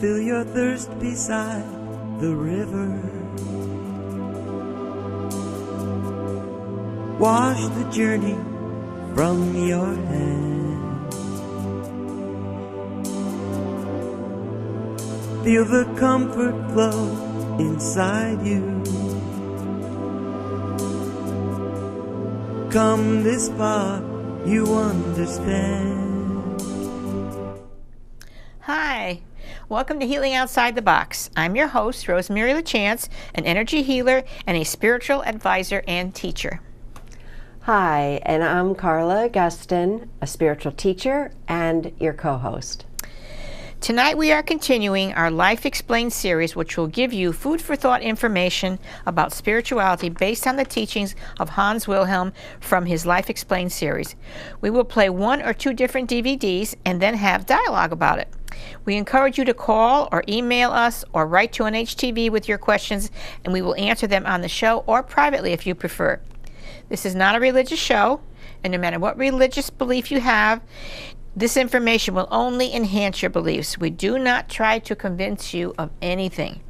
fill your thirst beside the river. Wash the journey from your hands. Feel the comfort flow inside you. Come this far, you understand. Hi, welcome to Healing Outside the Box. I'm your host, Rosemary LaChance, an energy healer and a spiritual advisor and teacher. Hi, and I'm Carla Gustin, a spiritual teacher and your co-host. Tonight we are continuing our Life Explained series, which will give you food for thought information about spirituality based on the teachings of Hans Wilhelm from his Life Explained series. We will play one or two different DVDs and then have dialogue about it. We encourage you to call or email us or write to NHTV with your questions, and we will answer them on the show or privately if you prefer. This is not a religious show, and no matter what religious belief you have, this information will only enhance your beliefs. We do not try to convince you of anything.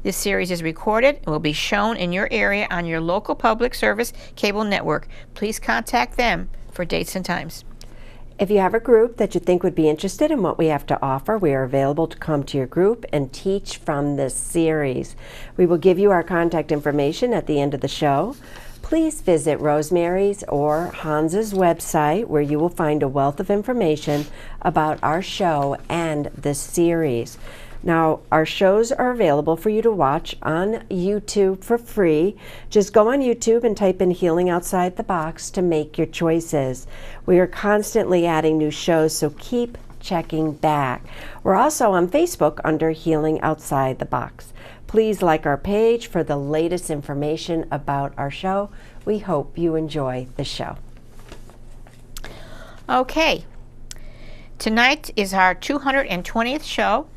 This series is recorded and will be shown in your area on your local public service cable network. Please contact them for dates and times. If you have a group that you think would be interested in what we have to offer, we are available to come to your group and teach from this series. We will give you our contact information at the end of the show. Please visit Rosemary's or Hans's website, where you will find a wealth of information about our show and this series. Now, our shows are available for you to watch on YouTube for free. Just go on YouTube and type in Healing Outside the Box to make your choices. We are constantly adding new shows, so keep checking back. We're also on Facebook under Healing Outside the Box. Please like our page for the latest information about our show. We hope you enjoy the show. Okay, tonight is our 220th show,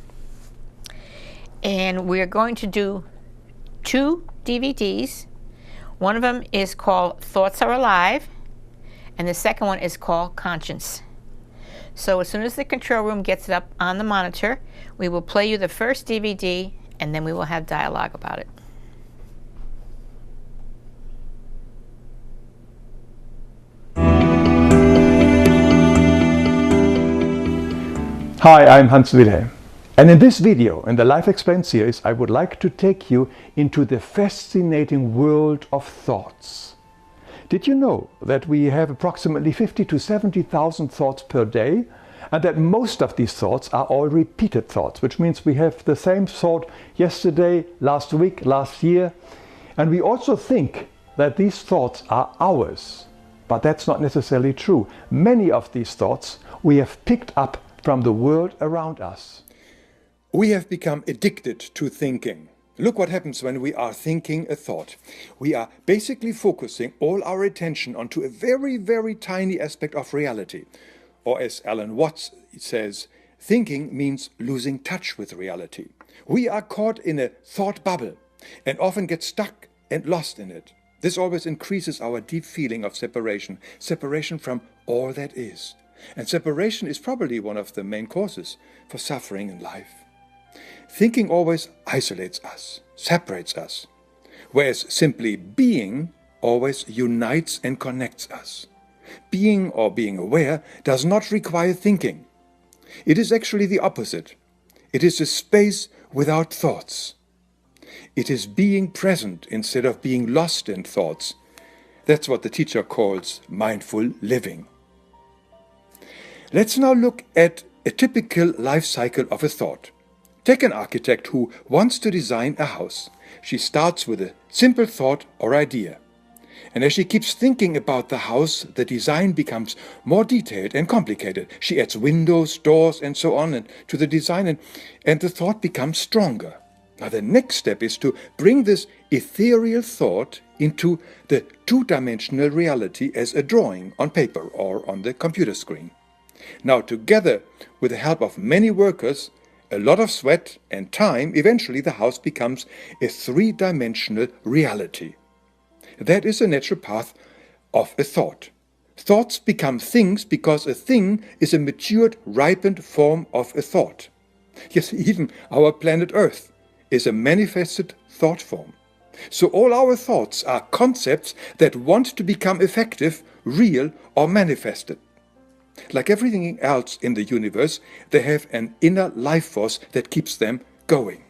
and we're going to do two DVDs. One of them is called Thoughts Are Alive, and the second one is called Conscience. So as soon as the control room gets it up on the monitor, we will play you the first DVD, and then we will have dialogue about it. Hi, I'm Hans Wilhelm. And in this video, in the Life Explained series, I would like to take you into the fascinating world of thoughts. Did you know that we have approximately 50 to 70,000 thoughts per day? And that most of these thoughts are all repeated thoughts, which means we have the same thought yesterday, last week, last year. And we also think that these thoughts are ours. But that's not necessarily true. Many of these thoughts we have picked up from the world around us. We have become addicted to thinking. Look what happens when we are thinking a thought. We are basically focusing all our attention onto a very, very tiny aspect of reality. Or as Alan Watts says, thinking means losing touch with reality. We are caught in a thought bubble and often get stuck and lost in it. This always increases our deep feeling of separation from all that is. And separation is probably one of the main causes for suffering in life. Thinking always isolates us, separates us, whereas simply being always unites and connects us. Being or being aware does not require thinking. It is actually the opposite. It is a space without thoughts. It is being present instead of being lost in thoughts. That's what the teacher calls mindful living. Let's now look at a typical life cycle of a thought. Take an architect who wants to design a house. She starts with a simple thought or idea. And as she keeps thinking about the house, the design becomes more detailed and complicated. She adds windows, doors, and so on to the design, and the thought becomes stronger. Now the next step is to bring this ethereal thought into the two-dimensional reality as a drawing on paper or on the computer screen. Now together, with the help of many workers, a lot of sweat and time, eventually the house becomes a three-dimensional reality. That is a natural path of a thought. Thoughts become things because a thing is a matured, ripened form of a thought. Yes, even our planet Earth is a manifested thought form. So all our thoughts are concepts that want to become effective, real, or manifested. Like everything else in the universe, they have an inner life force that keeps them going.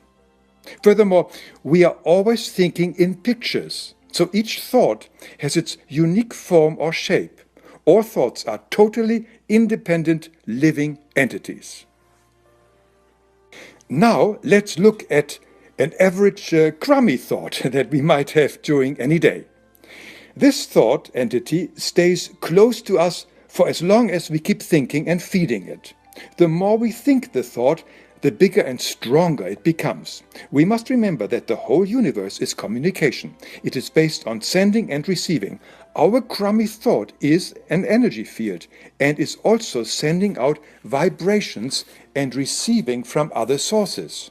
Furthermore, we are always thinking in pictures, so each thought has its unique form or shape. All thoughts are totally independent living entities. Now let's look at an average crummy thought that we might have during any day. This thought entity stays close to us for as long as we keep thinking and feeding it. The more we think the thought, the bigger and stronger it becomes. We must remember that the whole universe is communication. It is based on sending and receiving. Our crummy thought is an energy field and is also sending out vibrations and receiving from other sources.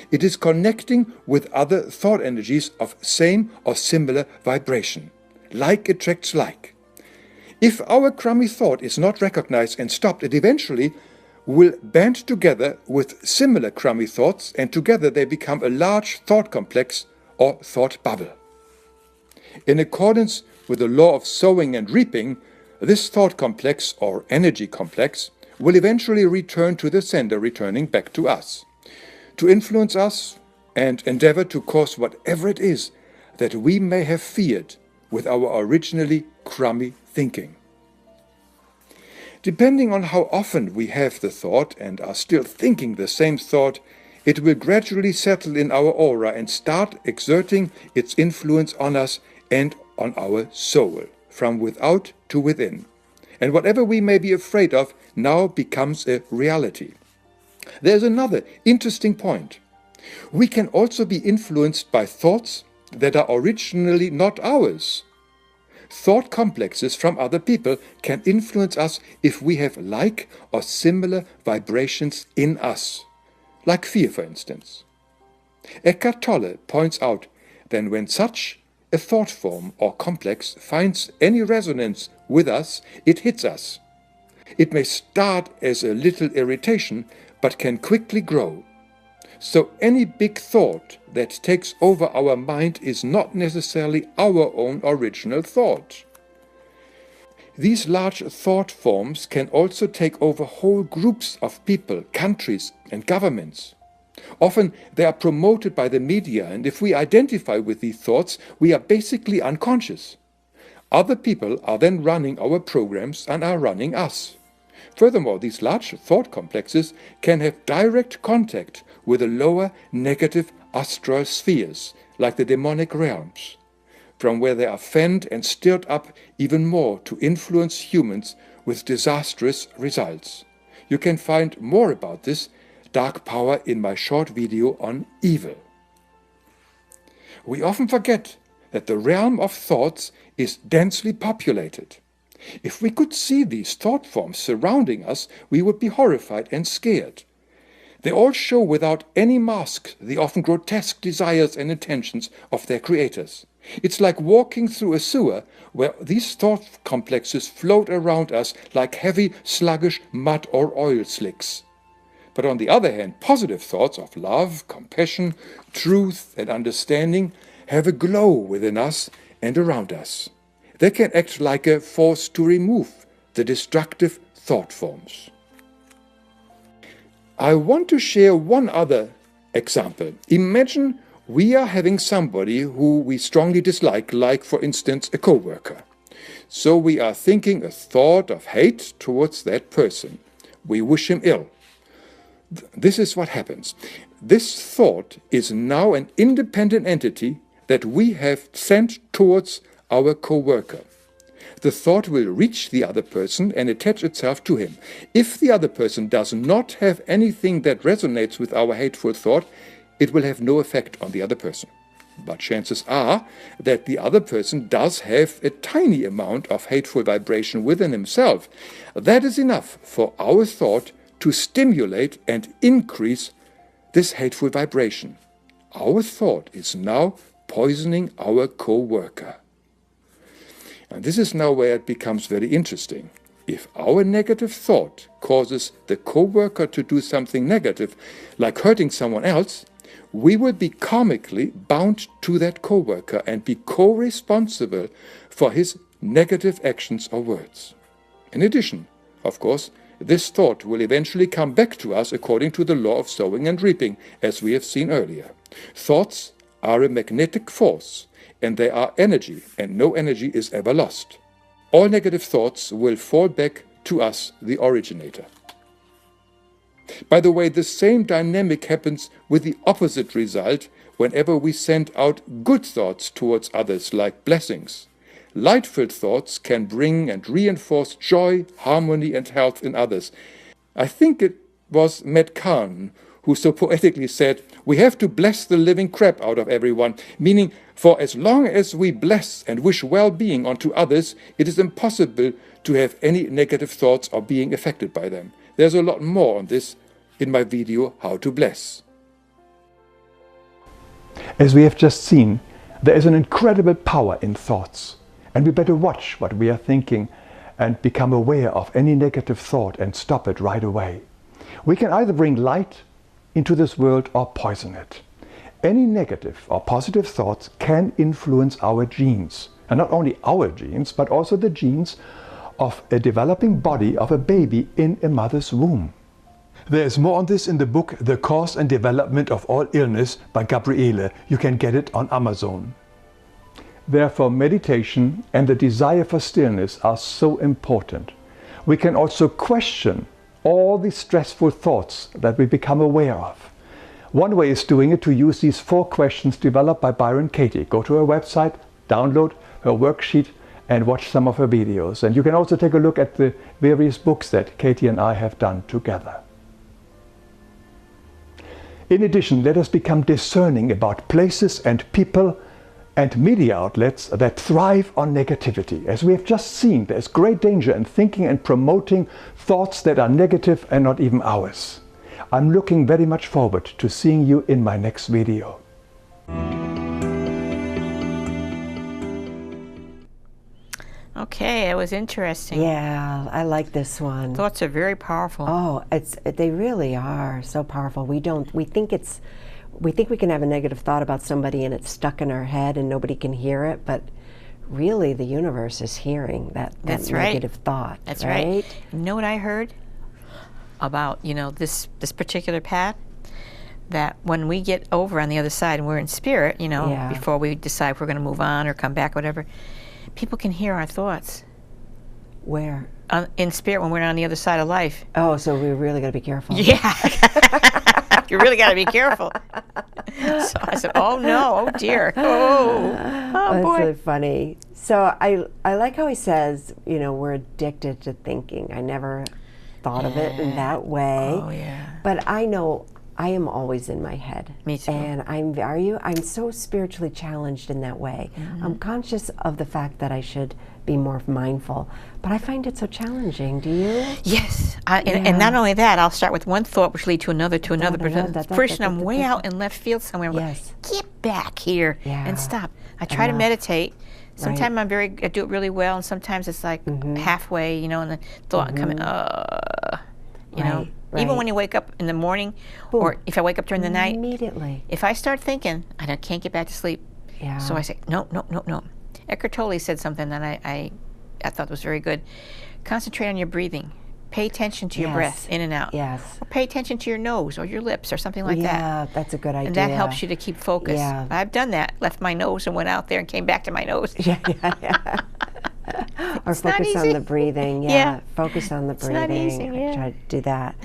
It is connecting with other thought energies of same or similar vibration. Like attracts like. If our crummy thought is not recognized and stopped, it eventually will band together with similar crummy thoughts, and together they become a large thought complex or thought bubble. In accordance with the law of sowing and reaping, this thought complex or energy complex will eventually return to the sender, returning back to us, to influence us and endeavor to cause whatever it is that we may have feared with our originally crummy thinking. Depending on how often we have the thought and are still thinking the same thought, it will gradually settle in our aura and start exerting its influence on us and on our soul, from without to within. And whatever we may be afraid of now becomes a reality. There's another interesting point. We can also be influenced by thoughts that are originally not ours. Thought complexes from other people can influence us if we have like or similar vibrations in us, like fear, for instance. Eckhart Tolle points out that when such a thought form or complex finds any resonance with us, it hits us. It may start as a little irritation, but can quickly grow. So any big thought that takes over our mind is not necessarily our own original thought. These large thought forms can also take over whole groups of people, countries, and governments. Often they are promoted by the media, and if we identify with these thoughts, we are basically unconscious. Other people are then running our programs and are running us. Furthermore, these large thought complexes can have direct contact with the lower negative astral spheres, like the demonic realms, from where they are fanned and stirred up even more to influence humans with disastrous results. You can find more about this dark power in my short video on evil. We often forget that the realm of thoughts is densely populated. If we could see these thought forms surrounding us, we would be horrified and scared. They all show without any mask the often grotesque desires and intentions of their creators. It's like walking through a sewer where these thought complexes float around us like heavy, sluggish mud or oil slicks. But on the other hand, positive thoughts of love, compassion, truth, and understanding have a glow within us and around us. They can act like a force to remove the destructive thought forms. I want to share one other example. Imagine we are having somebody who we strongly dislike, like for instance a co-worker. So we are thinking a thought of hate towards that person. We wish him ill. This is what happens. This thought is now an independent entity that we have sent towards our co-worker. The thought will reach the other person and attach itself to him. If the other person does not have anything that resonates with our hateful thought, it will have no effect on the other person. But chances are that the other person does have a tiny amount of hateful vibration within himself. That is enough for our thought to stimulate and increase this hateful vibration. Our thought is now poisoning our co-worker. And this is now where it becomes very interesting. if our negative thought causes the coworker to do something negative, like hurting someone else, we will be karmically bound to that coworker and be co-responsible for his negative actions or words. In addition, of course, this thought will eventually come back to us according to the law of sowing and reaping, as we have seen earlier. Thoughts are a magnetic force, and they are energy, and no energy is ever lost. All negative thoughts will fall back to us, the originator. By the way, the same dynamic happens with the opposite result whenever we send out good thoughts towards others, like blessings. Light-filled thoughts can bring and reinforce joy, harmony, and health in others. I think it was Matt Kahn who so poetically said, "We have to bless the living crap out of everyone," meaning for as long as we bless and wish well-being onto others, it is impossible to have any negative thoughts or being affected by them. There's a lot more on this in my video, How to Bless. As we have just seen, there is an incredible power in thoughts, and we better watch what we are thinking and become aware of any negative thought and stop it right away. We can either bring light into this world or poison it. Any negative or positive thoughts can influence our genes, and not only our genes, but also the genes of a developing body of a baby in a mother's womb. There is more on this in the book The Cause and Development of All Illness by Gabriele. You can get it on Amazon. Therefore, meditation and the desire for stillness are so important. We can also question all the stressful thoughts that we become aware of. One way is doing it to use these 4 questions developed by Byron Katie. Go to her website, download her worksheet, and watch some of her videos. And you can also take a look at the various books that Katie and I have done together. In addition, let us become discerning about places and people and media outlets that thrive on negativity. As we have just seen, there is great danger in thinking and promoting thoughts that are negative and not even ours. I'm looking very much forward to seeing you in my next video. Okay, it was interesting. Yeah, I like this one. Thoughts are very powerful. Oh, they really are so powerful. We think we can have a negative thought about somebody and it's stuck in our head and nobody can hear it, but really the universe is hearing that negative thought. That's right. You know what I heard about, this particular path? That when we get over on the other side and we're in spirit, before we decide if we're going to move on or come back, whatever, people can hear our thoughts. Where? In spirit when we're on the other side of life. Oh, so we really got to be careful. Yeah. You really got to be careful. So I said, oh no, oh dear. Oh That's boy. really funny. So I like how he says, we're addicted to thinking. I never thought of it in that way. Oh yeah. But I know I am always in my head. Me too. And I'm so spiritually challenged in that way. Mm-hmm. I'm conscious of the fact that I should be more mindful, but I find it so challenging. Do you? Yes. And not only that, I'll start with one thought which lead to another, But first I'm way out in left field somewhere. I'm like, get back here and stop. I try to meditate. Sometimes I do it really well, and sometimes it's like halfway, and the thought coming, Even when you wake up in the morning, or if I wake up during the night, immediately. If I start thinking, I can't get back to sleep. Yeah. So I say, no. Eckhart Tolle said something that I thought was very good. Concentrate on your breathing. Pay attention to your breath in and out. Yes. Or pay attention to your nose or your lips or something like that. Yeah, that's a good idea. And that helps you to keep focus. Yeah. I've done that. Left my nose and went out there and came back to my nose. Yeah. Or focus on the breathing. Yeah. Focus on the breathing. It's not easy, yeah. Try to do that.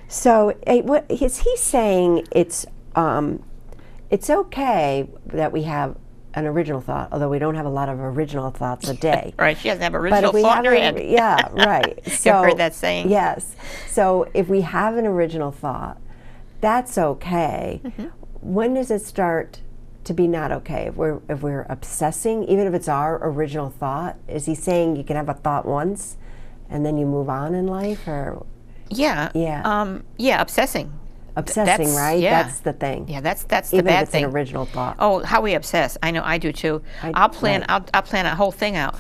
So, what is he saying? It's okay that we have an original thought, although we don't have a lot of original thoughts a day. Right, she doesn't have original thought in her head. Yeah, right. So, I've heard that saying. Yes. So if we have an original thought, that's okay. Mm-hmm. When does it start to be not okay? If we're obsessing, even if it's our original thought, is he saying you can have a thought once and then you move on in life, or? Yeah. Obsessing. Obsessing, right? Yeah. That's the thing. Yeah, that's the even bad if it's thing. An original thought. Oh, how we obsess! I know, I do too. I'll plan a whole thing out,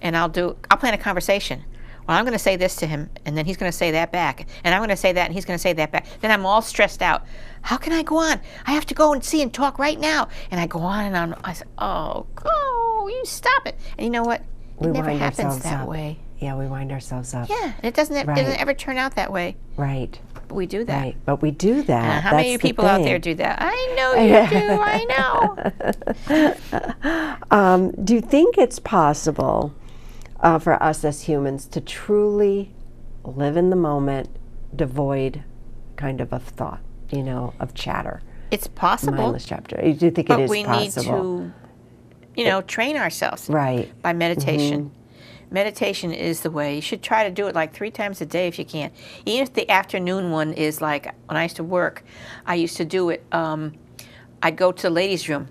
and I'll plan a conversation well, I'm going to say this to him, and then he's going to say that back, and I'm going to say that, and he's going to say that back. Then I'm all stressed out. How can I go on? I have to go and see and talk right now. And I go on and on. I say, oh, you stop it. And you know what? It never happens that way. Yeah, we wind ourselves up. Yeah, it doesn't ever turn out that way. Right. But we do that. Right, but we do that. How many people out there do that? I know you do. I know. Do you think it's possible for us as humans to truly live in the moment, devoid kind of thought, of chatter? It's possible. Mindless chatter. Do you think it is possible? But we need to, train ourselves. Right. By meditation. Meditation is the way. You should try to do it like 3 times a day if you can. Even if the afternoon one is like, when I used to work, I used to do it, I'd go to the ladies' room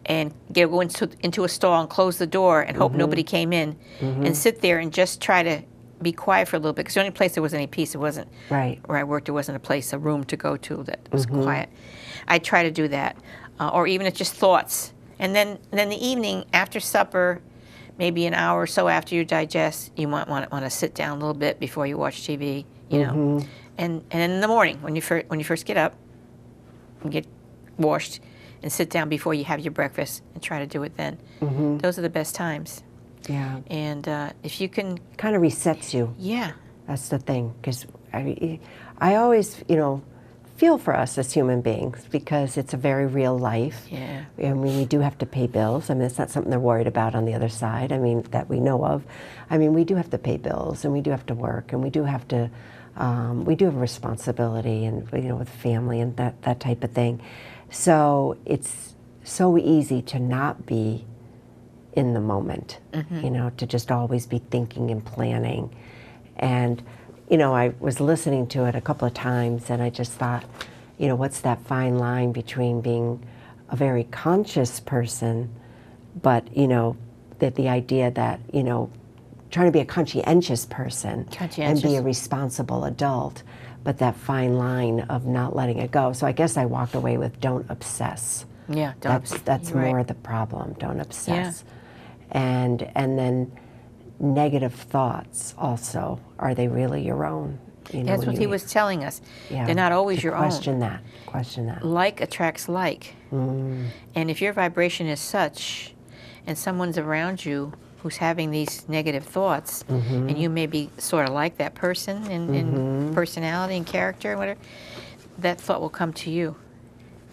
and go into a stall and close the door and hope nobody came in and sit there and just try to be quiet for a little bit, because the only place there was any peace, it wasn't, right, where I worked, there wasn't a room to go to that was quiet. I'd try to do that. Or even it's just thoughts. And then the evening, after supper, maybe an hour or so after you digest, you might want to sit down a little bit before you watch TV, And in the morning, when you first get up, and get washed, and sit down before you have your breakfast, and try to do it then. Those are the best times. Yeah. And if you can... Kind of resets you. Yeah. That's the thing, because I always, feel for us as human beings, because it's a very real life. Yeah. I mean, we do have to pay bills. I mean, it's not something they're worried about on the other side, that we know of. I mean, we do have to pay bills, and we do have to work, and we do have to, we do have a responsibility, and, with family and that type of thing. So it's so easy to not be in the moment, to just always be thinking and planning. And, I was listening to it a couple of times, and I just thought, what's that fine line between being a very conscious person, but, that the idea that, trying to be a conscientious person and be a responsible adult, but that fine line of not letting it go. So I guess I walked away with don't obsess. Yeah, that's more the problem. Don't obsess. Yeah. And then negative thoughts also, are they really your own? That's what he was telling us. Yeah, they're not always your own. Question that. Like attracts like. And if your vibration is such, and someone's around you who's having these negative thoughts, and you may be sort of like that person in personality and character and whatever, that thought will come to you.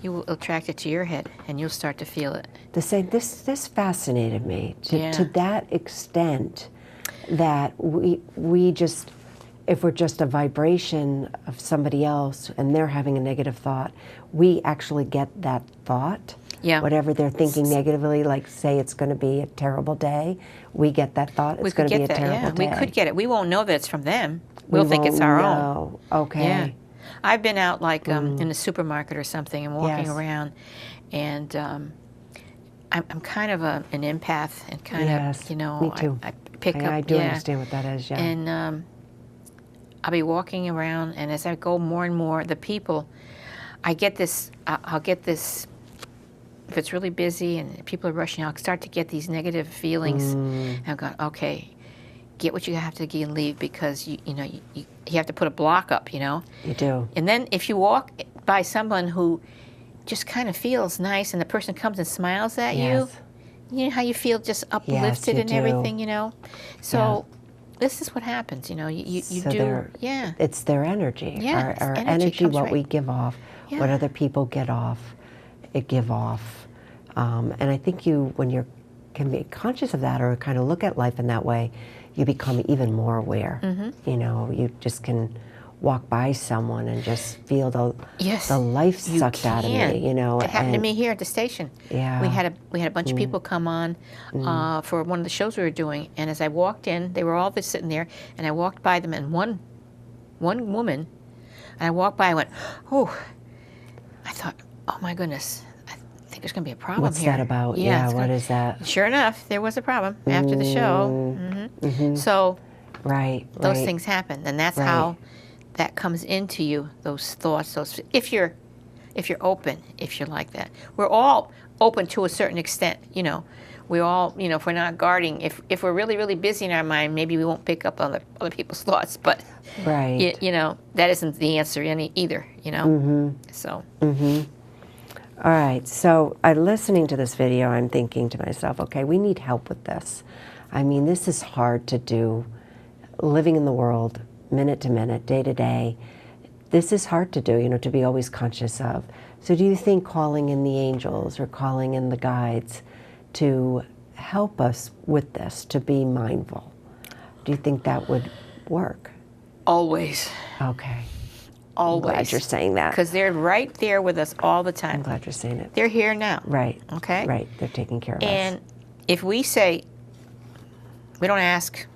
You will attract it to your head, and you'll start to feel it. This fascinated me to that extent, that we just, if we're just a vibration of somebody else and they're having a negative thought, we actually get that thought. Yeah. Whatever they're thinking negatively, like say it's going to be a terrible day, we get that thought. It's going to be a terrible day. We could get it. We won't know that it's from them. We'll think it's our own. Okay. Yeah. I've been out like in a supermarket or something and walking around, and I'm kind of an empath and kind of, me too. I pick up. I do understand what that is, yeah. And I'll be walking around, and as I go more and more, the people, I'll get this, if it's really busy and people are rushing, I'll start to get these negative feelings. And I'll go, okay, get what you have to get and leave, because you have to put a block up, You do. And then if you walk by someone who just kind of feels nice, and the person comes and smiles at you, you know how you feel just uplifted and everything, So this is what happens, you so do, It's their energy. Yeah, our energy, what we give off, what other people get off, give off. And I think when you can be conscious of that, or kind of look at life in that way, you become even more aware. You just can walk by someone and just feel the life sucked out of me. It happened to me here at the station. Yeah. We had a bunch of people come on for one of the shows we were doing, and as I walked in, they were all just sitting there, and I walked by them, and one woman, and I walked by, I went, oh, I thought, oh my goodness, I think there's going to be a problem What's here. What's that about? Yeah, what is that? Sure enough, there was a problem after the show. So those things happen, and that's how that comes into you, those thoughts, if you're open, if you're like that. We're all open to a certain extent, we all, you know, if we're not guarding, if we're really, really busy in our mind, maybe we won't pick up on other people's thoughts. But, right. you know, that isn't the answer either, you know. So. All right, so listening to this video, I'm thinking to myself, okay, we need help with this. I mean, this is hard to do, living in the world, minute to minute, day to day. This is hard to do, you know, to be always conscious of. So do you think calling in the angels or calling in the guides to help us with this, to be mindful, do you think that would work? Always. Okay. Always. I'm glad you're saying that. Because they're right there with us all the time. I'm glad you're saying it. They're here now. Right. Okay? Right. They're taking care of us. And if we say, we don't ask,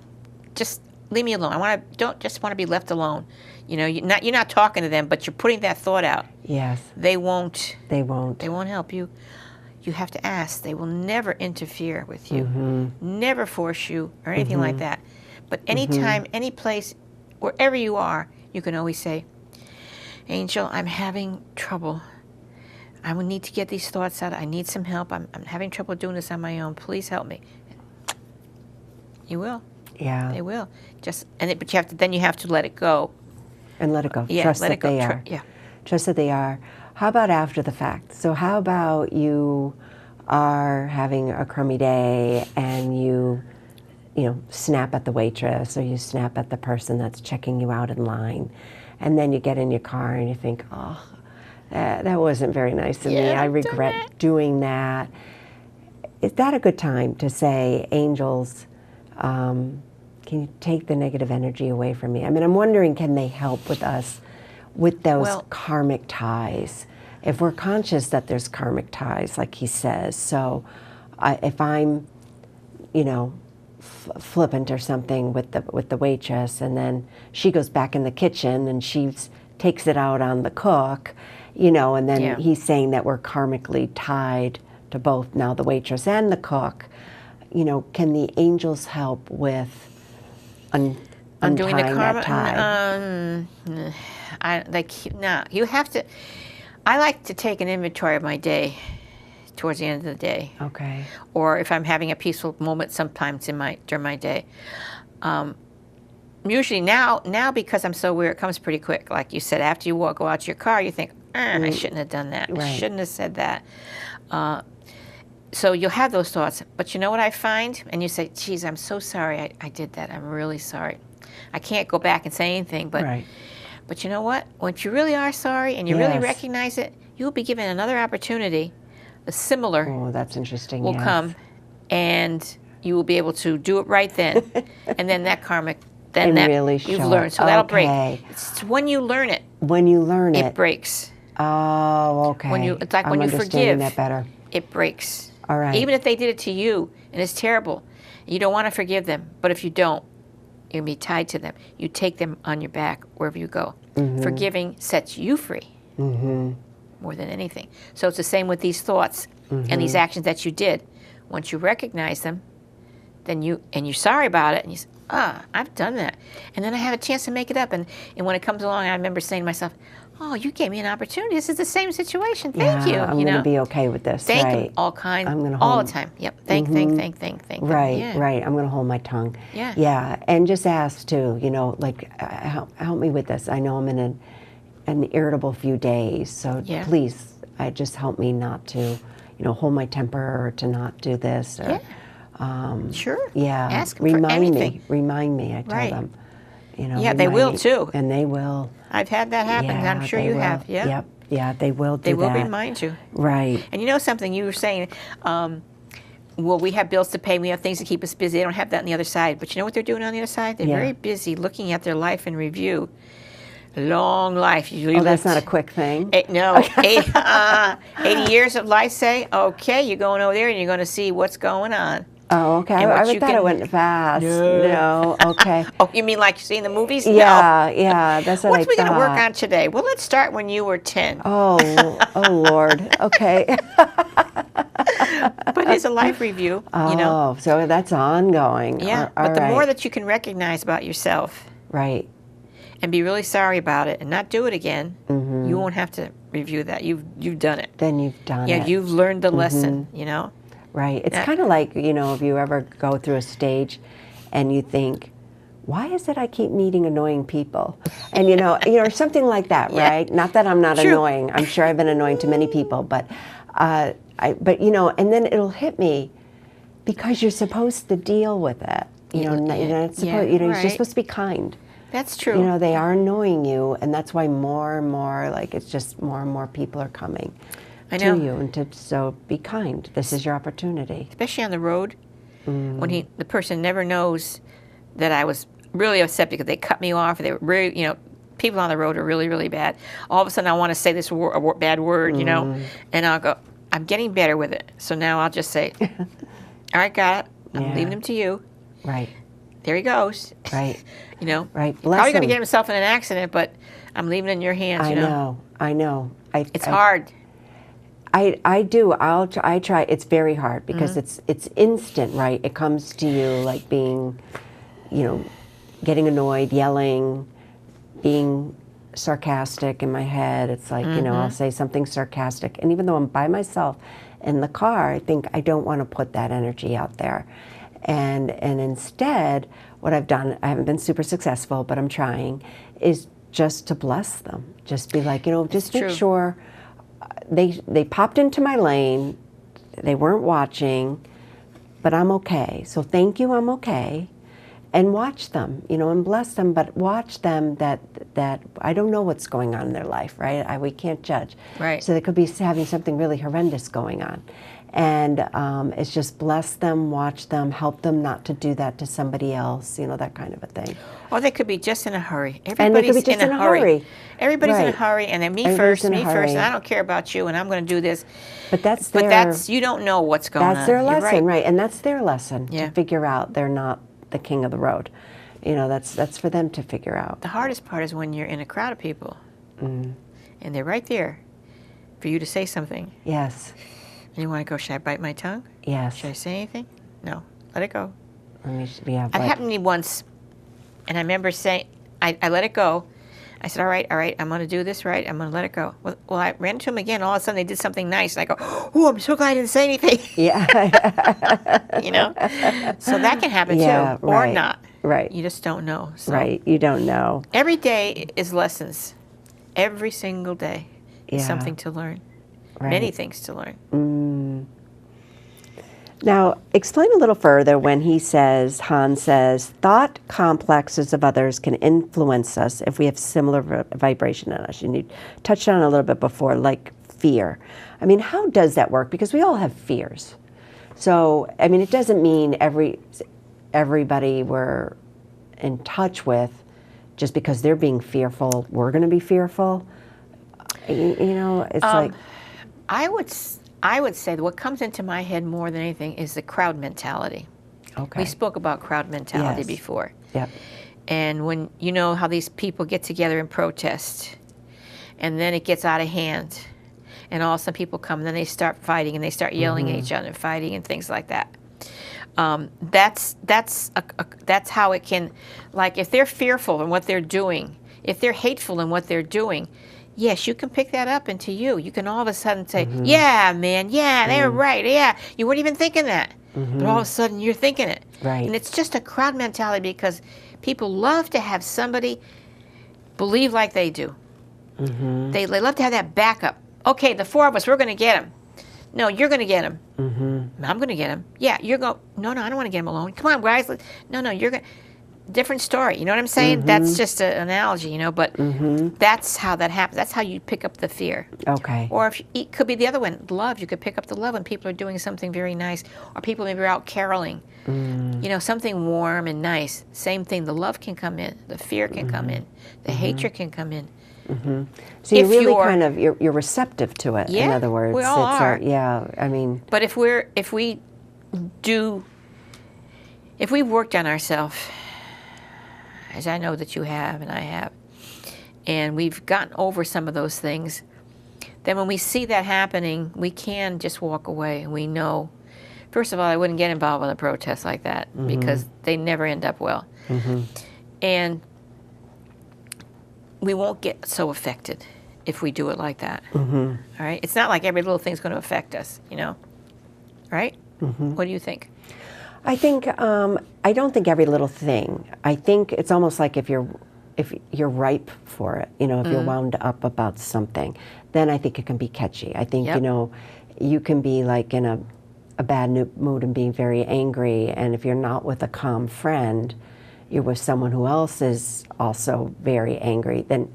just leave me alone. Don't just want to be left alone. You know, you're not talking to them, but you're putting that thought out. Yes. They won't. They won't. They won't help you. You have to ask. They will never interfere with you, never force you or anything like that. But anytime, any place, wherever you are, you can always say, Angel, I'm having trouble. I will need to get these thoughts out. I need some help. I'm having trouble doing this on my own. Please help me. You will. Yeah. They will. But you have to let it go. And let it go. Yeah, Trust let that it go. they are. Yeah. Trust that they are. How about after the fact? So how about you are having a crummy day and you snap at the waitress or you snap at the person that's checking you out in line, and then you get in your car and you think, oh, that wasn't very nice of me. I regret doing that. Is that a good time to say, angels, can you take the negative energy away from me? I mean, I'm wondering, can they help with us with those karmic ties? If we're conscious that there's karmic ties, like he says, so if I'm, flippant or something with the waitress, and then she goes back in the kitchen and she takes it out on the cook, and then he's saying that we're karmically tied to both now the waitress and the cook. Can the angels help with undoing the karma? That tie? You have to. I like to take an inventory of my day towards the end of the day. Okay. Or if I'm having a peaceful moment sometimes during my day. Usually now because I'm so weird, it comes pretty quick. Like you said, after you go out to your car, you think, I shouldn't have done that. Right. I shouldn't have said that. So you'll have those thoughts. But you know what I find? And you say, geez, I'm so sorry I did that. I'm really sorry. I can't go back and say anything. But you know what? Once you really are sorry and you really recognize it, you'll be given another opportunity. A similar that's interesting. will come, and you will be able to do it right then. And then that karmic, then that really you've learned. So that'll break. It's when you learn it. When you learn it. It breaks. Oh, okay. It's like when you forgive. I'm understanding that better. It breaks. All right. Even if they did it to you, and it's terrible, you don't want to forgive them. But if you don't, you'll be tied to them. You take them on your back wherever you go. Forgiving sets you free. More than anything. So it's the same with these thoughts and these actions that you did. Once you recognize them, then you're sorry about it, and you say, I've done that. And then I have a chance to make it up. And when it comes along, I remember saying to myself, oh, you gave me an opportunity. This is the same situation. Thank you. I'm going to be okay with this. Thank right. them all kind, I'm all the time. Yep. Thank. Right, right. I'm going to hold my tongue. Yeah. Yeah. And just ask too, help me with this. I know I'm in an irritable few days, so please, just help me not to, hold my temper or to not do this. Or, sure. Yeah. Ask them for anything. Remind me. I tell them. Yeah, they will too. And they will. I've had that happen. Yeah, I'm sure you have. Yeah. Yep. Yeah, they will do that. They will remind you. Right. And you know something, you were saying, we have bills to pay, we have things to keep us busy. They don't have that on the other side. But you know what they're doing on the other side? They're very busy looking at their life in review. Long life. That's not a quick thing? 80 years of life, say, okay, you're going over there and you're going to see what's going on. Oh, okay. I thought it went fast. No, okay. Oh, you mean like you see in the movies? Yeah, that's what I thought. What's we going to work on today? Well, let's start when you were 10. Oh, Lord. Okay. But it's a life review, Oh, so that's ongoing. Yeah, but the more that you can recognize about yourself. Right. And be really sorry about it and not do it again, you won't have to review that. You've done it. Then you've done it. Yeah, you've learned the lesson, Right. It's kind of like, you know, if you ever go through a stage and you think, why is it I keep meeting annoying people? And, you know, or something like that, right? Not that I'm not annoying. I'm sure I've been annoying to many people, but, but you know, and then it'll hit me because you're supposed to deal with it. You know, you're not supposed, you know, you're just supposed to be kind. That's true. You know, they are annoying you, and that's why more and more, like, it's just more and more people are coming to you, and so be kind. This is your opportunity. Especially on the road, when the person never knows that I was really upset because they cut me off. They were really, you know, people on the road are really, really bad. All of a sudden, I want to say this bad word, you know, and I'll go, I'm getting better with it. So now I'll just say, all right, got it. I'm leaving him to you. Right. There he goes. Right. You know, right. Bless probably going to him. get himself in an accident, but I'm leaving it in your hands. I know. I know. It's hard. I do. I try. It's very hard because it's instant, right? It comes to you like being, you know, getting annoyed, yelling, being sarcastic in my head. It's like, you know, I'll say something sarcastic, and even though I'm by myself in the car, I think I don't want to put that energy out there. And instead, what I've done, I haven't been super successful, but I'm trying, is just to bless them. Just be like, you know, just make sure they popped into my lane, they weren't watching, but I'm okay. So thank you, I'm okay. And watch them, you know, and bless them, but watch them that I don't know what's going on in their life, right? We can't judge. Right. So they could be having something really horrendous going on. And it's just bless them, watch them, help them not to do that to somebody else, you know, that kind of a thing. Or they could be just in a hurry. Everybody's in a hurry. Everybody's in a hurry, and then me first, and I don't care about you, and I'm going to do this. But that's you don't know what's going on. That's their lesson, right? And that's their lesson Yeah. to figure out they're not the king of the road. You know, that's for them to figure out. The hardest part is when you're in a crowd of people, and they're right there for you to say something. Yes. And you want to go, should I bite my tongue? Yes. Should I say anything? No. Let it go. Yeah, It happened to me once, and I remember saying, I let it go. I said, all right, I'm going to do this right. I'm going to let it go. Well, I ran into them again. All of a sudden, they did something nice. And I go, oh, I'm so glad I didn't say anything. Yeah. You know? So that can happen Yeah, too, or not. Right. You just don't know. So Right. You don't know. every day is lessons. Every single day is Yeah. something to learn. Right. Many things to learn. Now, explain a little further when Hans says, thought complexes of others can influence us if we have similar vibration in us. And you touched on it a little bit before, like fear. I mean, how does that work? Because we all have fears. So, I mean, it doesn't mean everybody we're in touch with, just because they're being fearful, we're going to be fearful. You know, it's like... I would say that what comes into my head more than anything is the crowd mentality. Okay. We spoke about crowd mentality Yes. before. Yep. And when you know how these people get together and protest, and then it gets out of hand, and all of a sudden people come, and then they start fighting, and they start yelling at each other, and fighting, and things like that. That's how it can, like, if they're fearful in what they're doing, if they're hateful in what they're doing, yes, you can pick that up into you. You can all of a sudden say, yeah, man, yeah, they were right, yeah. You weren't even thinking that. But all of a sudden you're thinking it. Right. And it's just a crowd mentality because people love to have somebody believe like they do. They love to have that backup. Okay, the four of us, we're going to get him. No, you're going to get him. I'm going to get him. Yeah, you're going, no, I don't want to get him alone. Come on, guys. No, you're going to. Different story, you know what I'm saying? That's just an analogy, you know, but that's how that happens. That's how you pick up the fear. Okay. Or if it could be the other one, love. You could pick up the love when people are doing something very nice, or people maybe are out caroling. You know, something warm and nice. Same thing, the love can come in, the fear can come in, the hatred can come in. So you're really kind of, you're receptive to it, in other words. We all are. Yeah, I mean. But if we've worked on ourselves, as I know that you have and I have, and we've gotten over some of those things, then when we see that happening, we can just walk away. And we know, first of all, I wouldn't get involved in a protest like that because they never end up well. And we won't get so affected if we do it like that. All right? It's not like every little thing's going to affect us, you know? Right? What do you think? I think I don't think every little thing. I think it's almost like if you're ripe for it, if you're wound up about something, then I think it can be catchy. I think you can be like in a bad mood and being very angry, and if you're not with a calm friend, you're with someone who else is also very angry, then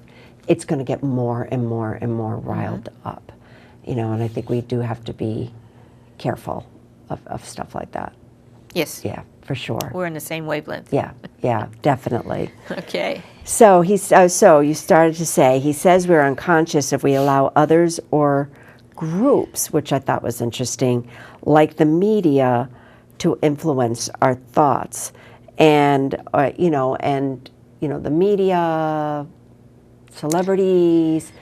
it's going to get more and more and more riled up, and I think we do have to be careful of stuff like that. Yes. Yeah, for sure. We're in the same wavelength. Yeah, definitely. Okay. So so you started to say, he says we're unconscious if we allow others or groups, which I thought was interesting, like the media, to influence our thoughts. And, the media, celebrities,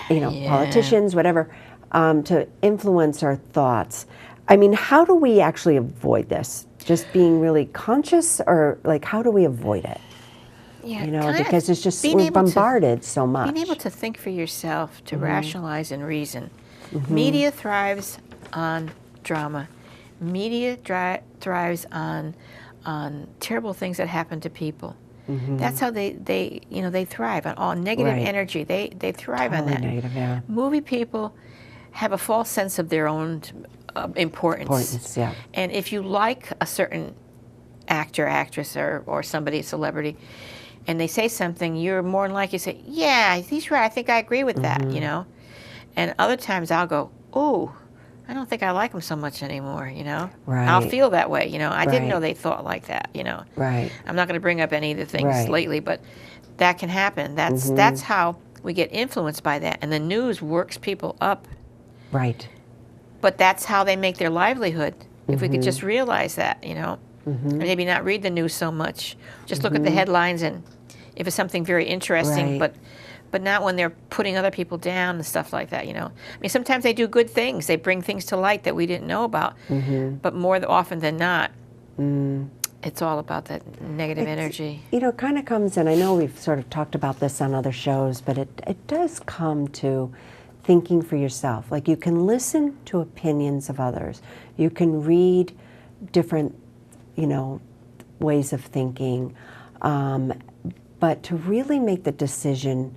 politicians, whatever, to influence our thoughts. I mean, how do we actually avoid this? Just being really conscious, or like, how do we avoid it? Yeah, because it's just, we're bombarded so much. Being able to think for yourself, to rationalize and reason. Media thrives on drama. Media thrives on terrible things that happen to people. That's how they thrive on all negative energy. They thrive on that. Negative, yeah. Movie people have a false sense of their own importance. Yeah. And if you like a certain actor, actress, or somebody, a celebrity, and they say something, you're more than likely to say, yeah, he's right, I think I agree with that, And other times I'll go, oh, I don't think I like him so much anymore, Right. I'll feel that way, I didn't know they thought like that, Right. I'm not going to bring up any of the things lately, but that can happen. That's how we get influenced by that. And the news works people up. Right. But that's how they make their livelihood. If we could just realize that, or maybe not read the news so much. Just look at the headlines, and if it's something very interesting, but not when they're putting other people down and stuff like that, I mean, sometimes they do good things. They bring things to light that we didn't know about. But more often than not, it's all about that negative energy. It kind of comes, and I know we've sort of talked about this on other shows, but it does come to thinking for yourself. Like, you can listen to opinions of others. You can read different, ways of thinking. But to really make the decision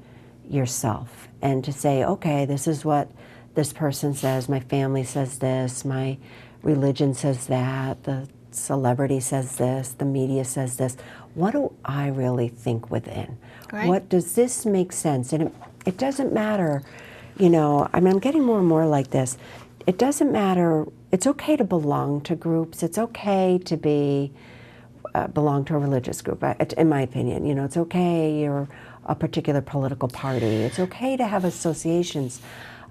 yourself and to say, okay, this is what this person says, my family says this, my religion says that, the celebrity says this, the media says this. What do I really think within? Right. What does this make sense? And it doesn't matter, I mean, I'm getting more and more like this. It doesn't matter. It's okay to belong to groups. It's okay to belong to a religious group, in my opinion. It's okay you're a particular political party. It's okay to have associations,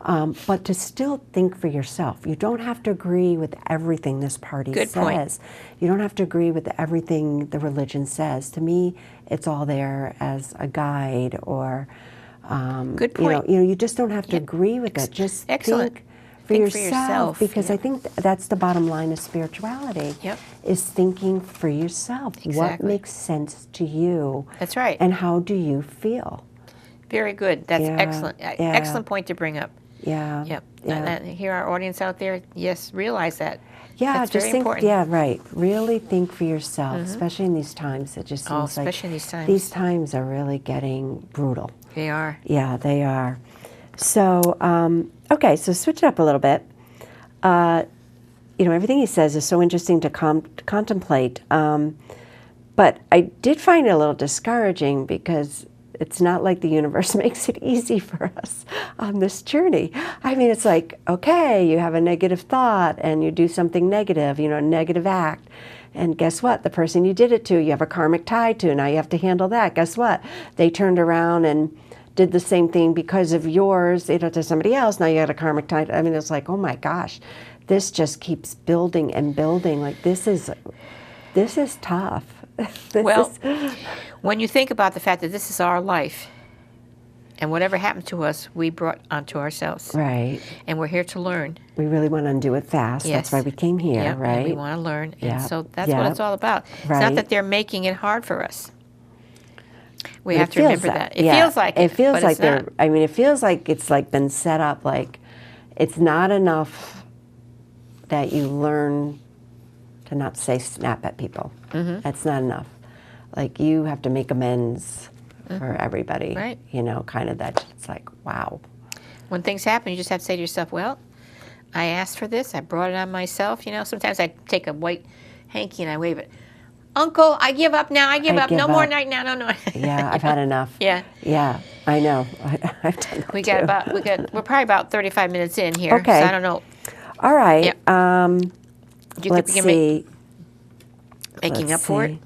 but to still think for yourself. You don't have to agree with everything this party Good says. point. You don't have to agree with everything the religion says. To me, it's all there as a guide, or Good point. you just don't have to agree with it. Just Excellent. think for yourself, because yeah. I think that's the bottom line of spirituality. Yep. Is thinking for yourself. What Exactly. makes sense to you? That's right. And how do you feel? Very good. That's Yeah, excellent. yeah. Excellent point to bring up. Yeah. Yep. Yeah. And hear our audience out there. Yes, realize that. Yeah, That's just very think. important. Yeah, right. Really think for yourself, especially in these times. It just seems like especially in these times. these times are really getting brutal. They are. Yeah, they are. So, okay, so switch it up a little bit. Everything he says is so interesting to contemplate. But I did find it a little discouraging, because it's not like the universe makes it easy for us on this journey. I mean, it's like, okay, you have a negative thought and you do something negative, a negative act. And guess what? The person you did it to, you have a karmic tie to. Now you have to handle that. Guess what? They turned around and did the same thing because of yours, to somebody else. Now you got a karmic tie. I mean, it's like, oh my gosh, this just keeps building and building. Like, this is tough. When you think about the fact that this is our life, and whatever happened to us, we brought onto ourselves. Right. And we're here to learn. We really want to undo it fast. Yes. That's why we came here, Yep, right? and we want to learn. Yep, And so that's yep. what it's all about. It's Right. not that they're making it hard for us. We But have it to feels remember that. yeah. It feels like it. It feels but like it's not. it feels like it's like been set up, like it's not enough that you learn to not say snap at people. That's not enough. Like, you have to make amends for everybody. Right. You know, kind of that, it's like, wow. When things happen, you just have to say to yourself, well, I asked for this. I brought it on myself. You know, sometimes I take a white hanky and I wave it. Uncle, I give up now. I give up. No more night now. No. Yeah, I've had enough. Yeah. Yeah, I know. I've done that We're probably about 35 minutes in here. Okay. So I don't know. All right. Yep. Do you Let's think we see. can making up for it?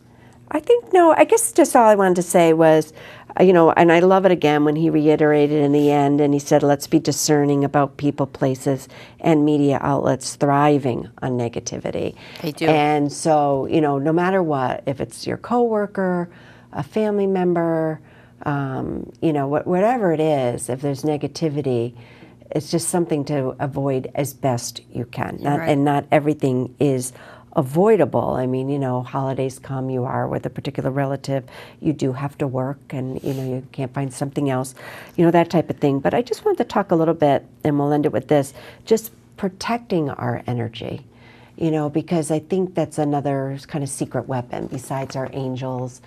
I think, no, I guess just all I wanted to say was, you know, and I love it again when he reiterated in the end and he said, let's be discerning about people, places, and media outlets thriving on negativity. They do. And so, you know, no matter what, if it's your coworker, a family member, you know, whatever it is, if there's negativity, it's just something to avoid as best you can. Right. And not everything is avoidable. I mean, you know, holidays come, you are with a particular relative, you do have to work and, you know, you can't find something else, you know, that type of thing. But I just wanted to talk a little bit, and we'll end it with this, just protecting our energy, you know, because I think that's another kind of secret weapon besides our angels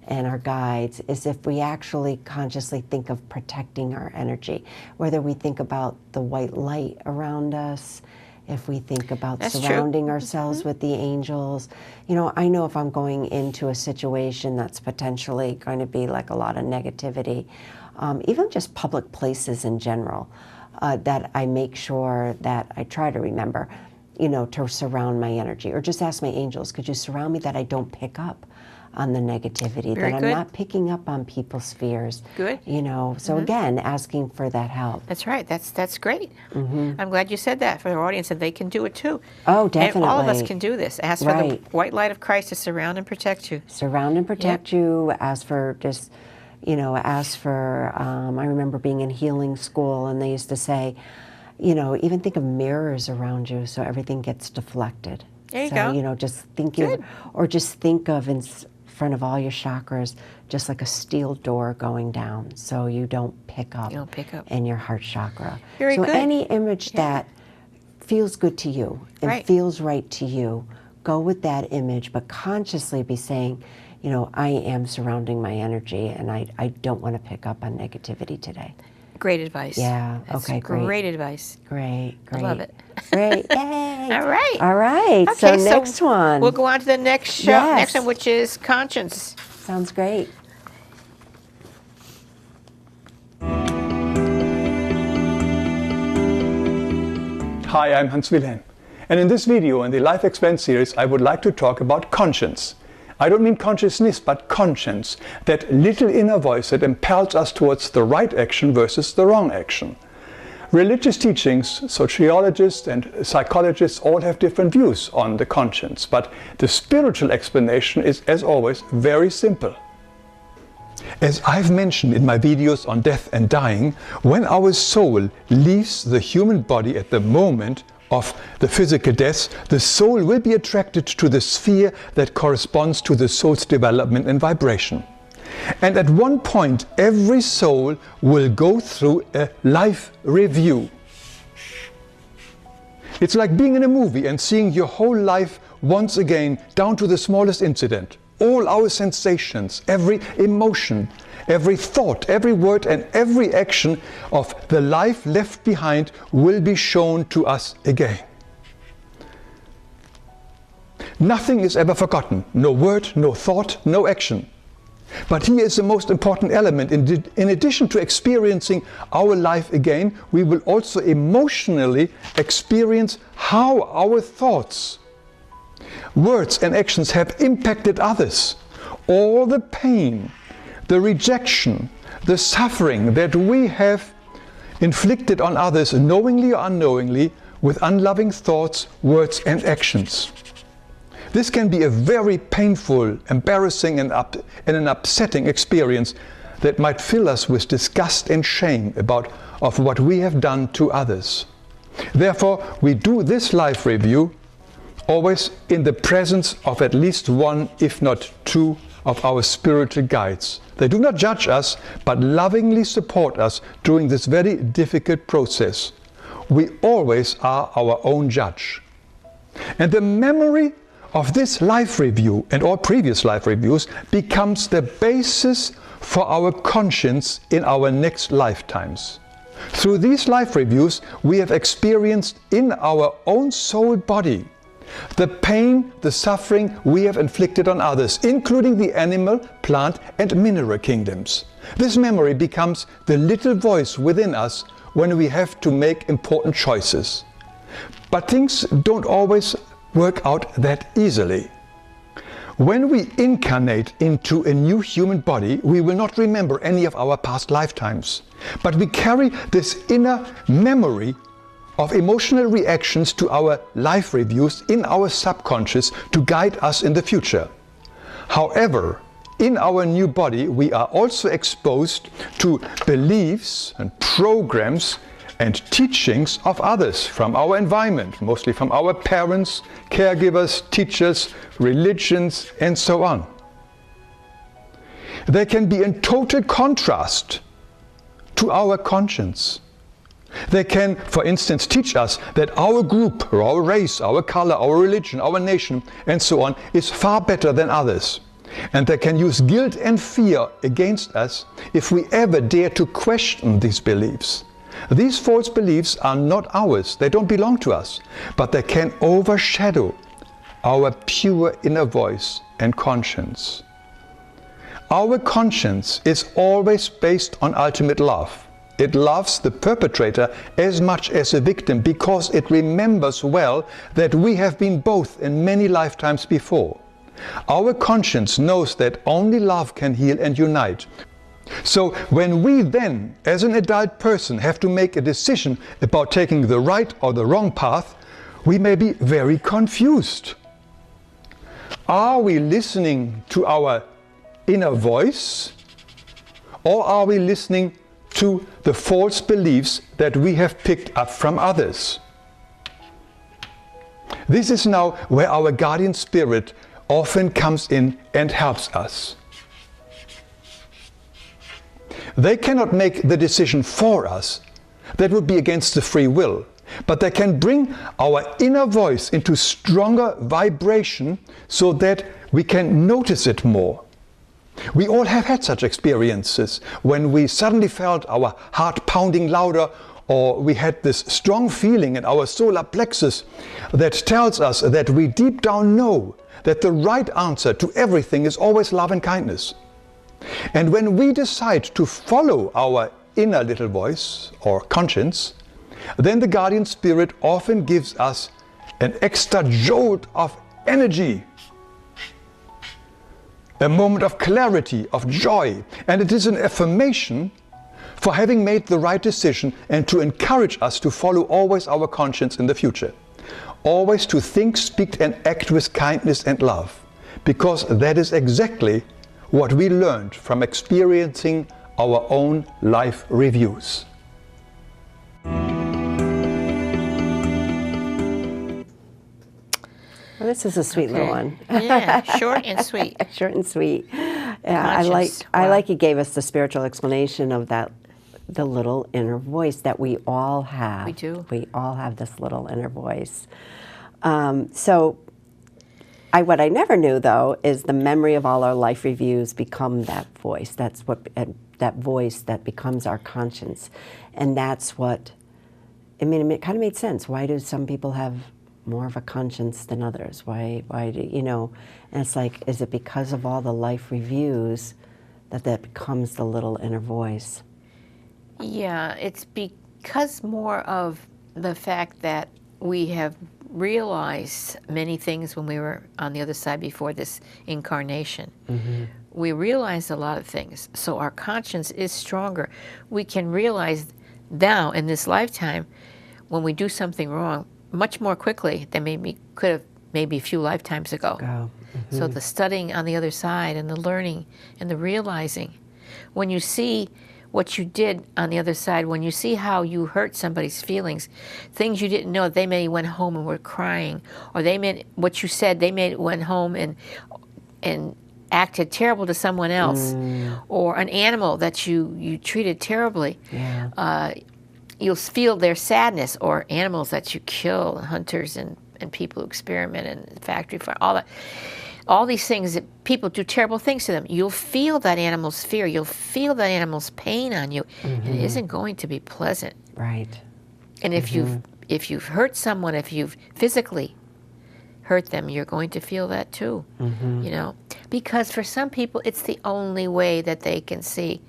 and our guides, is if we actually consciously think of protecting our energy, whether we think about the white light around us, if we think about surrounding ourselves with the angels. You know, I know if I'm going into a situation that's potentially going to be like a lot of negativity, even just public places in general, that I make sure that I try to remember, you know, to surround my energy, or just ask my angels, could you surround me that I don't pick up on the negativity, Very that good. I'm not picking up on people's fears. Good. You know, so again, asking for that help. That's right. That's great. I'm glad you said that for our audience, that they can do it too. Oh, definitely. And all of us can do this. Ask for the Right. white light of Christ to surround and protect you. Surround and protect you. Ask for just, you know, ask for, I remember being in healing school and they used to say, you know, even think of mirrors around you so everything gets deflected. There you so, go. you know, just think Good. or just think of in front of all your chakras, just like a steel door going down so you don't pick up, You don't pick up. in your heart chakra. Very so good. any image that feels good to you and Right. feels right to you, go with that image, but consciously be saying, you know, I am surrounding my energy and I don't want to pick up on negativity today. Great advice. Yeah, That's okay, great. Great advice. Great, great. love it. Great, yay. All right. All right, Okay, so next one. We'll go on to the next show. Yes. Next one, which is conscience. Sounds great. Hi, I'm Hans Wilhelm. And in this video, in the Life Explained series, I would like to talk about conscience. I don't mean consciousness, but conscience, that little inner voice that impels us towards the right action versus the wrong action. Religious teachings, sociologists and psychologists all have different views on the conscience, but the spiritual explanation is, as always, very simple. As I've mentioned in my videos on death and dying, when our soul leaves the human body at the moment of the physical death, the soul will be attracted to the sphere that corresponds to the soul's development and vibration. And at one point, every soul will go through a life review. It's like being in a movie and seeing your whole life once again, down to the smallest incident. All our sensations, every emotion, every thought, every word and every action of the life left behind will be shown to us again. Nothing is ever forgotten. No word, no thought, no action. But here is the most important element. In addition to experiencing our life again, we will also emotionally experience how our thoughts, words and actions have impacted others. All the pain, the rejection, the suffering that we have inflicted on others, knowingly or unknowingly, with unloving thoughts, words and actions. This can be a very painful, embarrassing and an upsetting experience that might fill us with disgust and shame of what we have done to others. Therefore, we do this life review always in the presence of at least one, if not two, of our spiritual guides. They do not judge us, but lovingly support us during this very difficult process. We always are our own judge. And the memory of this life review and all previous life reviews becomes the basis for our conscience in our next lifetimes. Through these life reviews, we have experienced in our own soul body the pain, the suffering we have inflicted on others, including the animal, plant and mineral kingdoms. This memory becomes the little voice within us when we have to make important choices. But things don't always work out that easily. When we incarnate into a new human body, we will not remember any of our past lifetimes. But we carry this inner memory of emotional reactions to our life reviews in our subconscious to guide us in the future. However, in our new body, we are also exposed to beliefs and programs and teachings of others from our environment, mostly from our parents, caregivers, teachers, religions, and so on. They can be in total contrast to our conscience. They can, for instance, teach us that our group, or our race, our color, our religion, our nation, and so on, is far better than others. And they can use guilt and fear against us if we ever dare to question these beliefs. These false beliefs are not ours, they don't belong to us, but they can overshadow our pure inner voice and conscience. Our conscience is always based on ultimate love. It loves the perpetrator as much as the victim because it remembers well that we have been both in many lifetimes before. Our conscience knows that only love can heal and unite. So when we then, as an adult person, have to make a decision about taking the right or the wrong path, we may be very confused. Are we listening to our inner voice, or are we listening to the false beliefs that we have picked up from others? This is now where our guardian spirit often comes in and helps us. They cannot make the decision for us. That would be against the free will. But they can bring our inner voice into stronger vibration so that we can notice it more. We all have had such experiences when we suddenly felt our heart pounding louder, or we had this strong feeling in our solar plexus that tells us that we deep down know that the right answer to everything is always love and kindness. And when we decide to follow our inner little voice or conscience, then the guardian spirit often gives us an extra jolt of energy, a moment of clarity, of joy, and it is an affirmation for having made the right decision and to encourage us to follow always our conscience in the future. Always to think, speak and act with kindness and love, because that is exactly what we learned from experiencing our own life reviews. Well, this is a sweet little one. Yeah, short and sweet. Short and sweet. Yeah, Conscious. I like you gave us the spiritual explanation of that, the little inner voice that we all have. We do. We all have this little inner voice. What I never knew, though, is the memory of all our life reviews become that voice. That's what that voice that becomes our conscience, and that's what. I mean, it kind of made sense. Why do some people have more of a conscience than others? Why do you know? And it's like, is it because of all the life reviews that becomes the little inner voice? Yeah, it's because more of the fact that we have realized many things when we were on the other side before this incarnation. Mm-hmm. We realized a lot of things, so our conscience is stronger. We can realize now in this lifetime when we do something wrong much more quickly than maybe could have maybe a few lifetimes ago. Mm-hmm. So the studying on the other side and the learning and the realizing, when you see what you did on the other side, when you see how you hurt somebody's feelings, things you didn't know, they may went home and were crying, or they meant what you said, they may went home and acted terrible to someone else, or an animal that you treated terribly. Yeah. You'll feel their sadness, or animals that you kill, hunters and and people who experiment in the factory farm, all these things that people do terrible things to them. You'll feel that animal's fear. You'll feel that animal's pain on you. And it isn't going to be pleasant. Right. And if you've hurt someone, if you've physically hurt them, you're going to feel that too. You know, because for some people, it's the only way that they can see.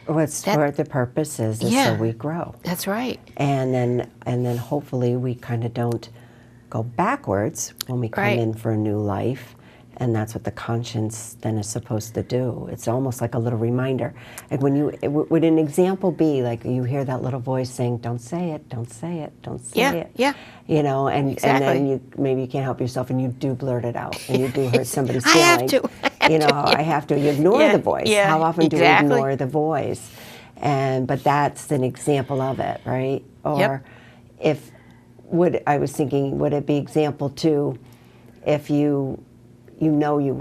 What's for the purpose is so we grow. That's right. And then hopefully we kind of don't go backwards when we come in for a new life. And that's what the conscience then is supposed to do. It's almost like a little reminder. Like would an example be like you hear that little voice saying, "Don't say it, don't say it, don't say it." Yeah. You know, and then maybe you can't help yourself and you do blurt it out and you do hurt somebody's feelings. I have to. I have to. You ignore the voice. Yeah, How often do we ignore the voice? But that's an example of it, right? Or I was thinking, would it be example two if you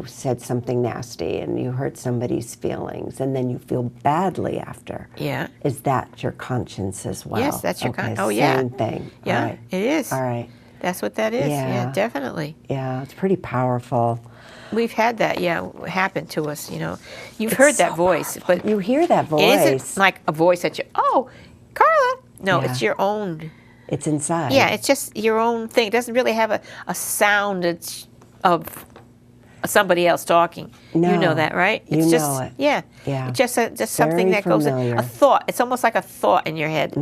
said something nasty and you hurt somebody's feelings and then you feel badly after? Yeah. Is that your conscience as well? Yes, that's your conscience. Oh, Same thing. Yeah, All right. it is. All right. That's what that is. Yeah, definitely. Yeah, it's pretty powerful. We've had that, happen to us, you know. You've heard that voice, but you hear that voice. It isn't like a voice that Carla. No, it's your own. It's inside. Yeah, it's just your own thing. It doesn't really have a sound of somebody else talking. No, you know that, right? It's you just, know it. Yeah. Yeah. It's just something that goes in. A thought. It's almost like a thought in your head.